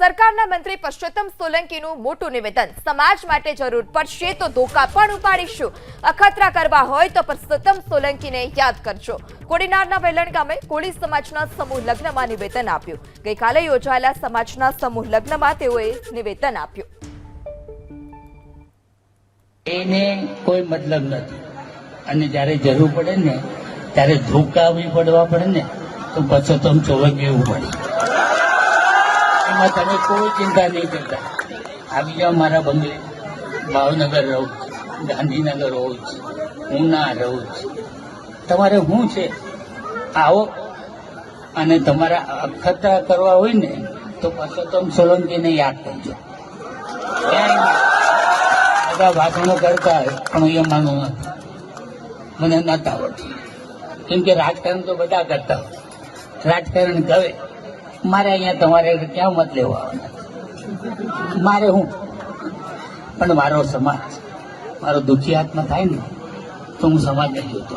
સરકારના મંત્રી પુરુષોત્તમ સોલંકીનું મોટું નિવેદન, સમાજ માટે જરૂર પડશે તો ધોકા પણ ઉપાડીશું, અખતરા કરવા હોય તો પુરુષોત્તમ સોલંકીને યાદ કરજો। કોડીનારના વેલણ ગામે કોળી સમાજના સમૂહ લગ્નમાં નિવેદન આપ્યું। ગઈકાલે યોજાયેલા સમાજના સમૂહ લગ્નમાં તેઓએ નિવેદન આપ્યું। એને કોઈ મતલબ નથી અને જ્યારે જરૂર પડે ને ત્યારે ધોકા બી પડવા પડે ને તો પુરુષોત્તમ સોલંકી એવું પડે, એમાં તમે કોઈ ચિંતા નહીં કરતા। આવી જાઓ મારા બંગલે, ભાવનગર રહું છું, ગાંધીનગર રહું છું, ઉના રહું છું, તમારે શું છે આવો, અને તમારા અખતરા કરવા હોય ને તો પુરુષોત્તમ સોલંકીને યાદ કરજો। બધા ભાષણો કરતા હોય પણ એ માનું નથી, મને નથી આવડતી, કેમ કે રાજકારણ તો બધા કરતા હોય, રાજકારણ કરે, મારે અહીંયા તમારે ક્યાં મત લેવા આવવાના, મારે હું પણ મારો સમાજ, મારો દુખી આત્મા થાય ને તો હું સમાજને જોતો